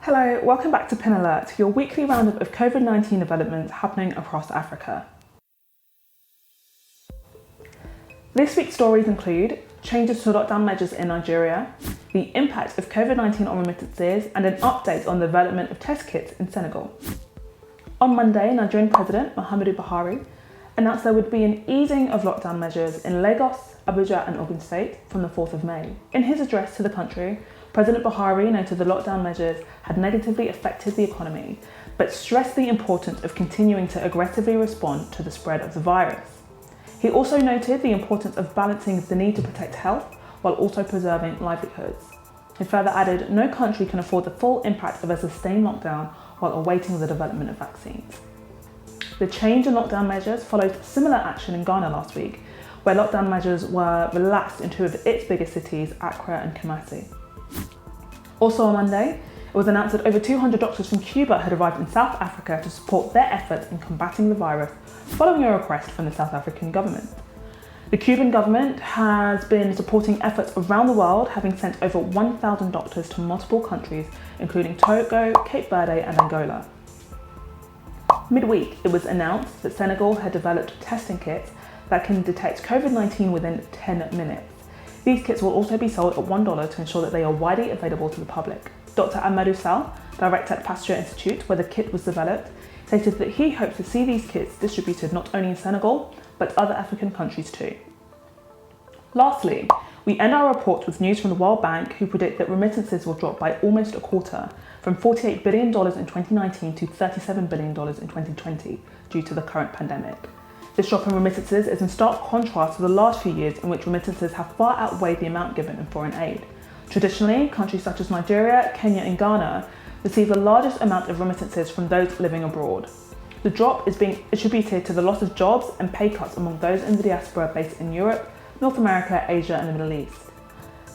Hello, welcome back to Pin Alert, your weekly roundup of COVID-19 developments happening across Africa. This week's stories include changes to lockdown measures in Nigeria, the impact of COVID-19 on remittances, and an update on the development of test kits in Senegal. On Monday, Nigerian President Muhammadu Buhari announced there would be an easing of lockdown measures in Lagos, Abuja and Ogun State from the 4th of May. In his address to the country, President Buhari noted the lockdown measures had negatively affected the economy, but stressed the importance of continuing to aggressively respond to the spread of the virus. He also noted the importance of balancing the need to protect health while also preserving livelihoods. He further added, no country can afford the full impact of a sustained lockdown while awaiting the development of vaccines. The change in lockdown measures follows similar action in Ghana last week, where lockdown measures were relaxed in two of its biggest cities, Accra and Kumasi. Also on Monday, it was announced that over 200 doctors from Cuba had arrived in South Africa to support their efforts in combating the virus, following a request from the South African government. The Cuban government has been supporting efforts around the world, having sent over 1,000 doctors to multiple countries, including Togo, Cape Verde and Angola. Midweek, it was announced that Senegal had developed testing kits that can detect COVID-19 within 10 minutes. These kits will also be sold at $1 to ensure that they are widely available to the public. Dr. Amadou Sall, director at Pasteur Institute, where the kit was developed, stated that he hopes to see these kits distributed not only in Senegal, but other African countries too. Lastly, we end our report with news from the World Bank, who predict that remittances will drop by almost a quarter, from $48 billion in 2019 to $37 billion in 2020, due to the current pandemic. This drop in remittances is in stark contrast to the last few years in which remittances have far outweighed the amount given in foreign aid. Traditionally, countries such as Nigeria, Kenya and Ghana receive the largest amount of remittances from those living abroad. The drop is being attributed to the loss of jobs and pay cuts among those in the diaspora based in Europe, North America, Asia and the Middle East.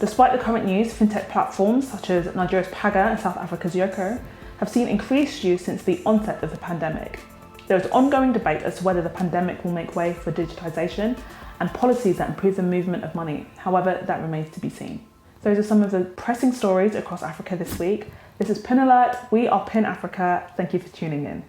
Despite the current news, fintech platforms such as Nigeria's Paga and South Africa's Yoko have seen increased use since the onset of the pandemic. There is ongoing debate as to whether the pandemic will make way for digitisation and policies that improve the movement of money. However, that remains to be seen. Those are some of the pressing stories across Africa this week. This is Pin Alert. We are Pin Africa. Thank you for tuning in.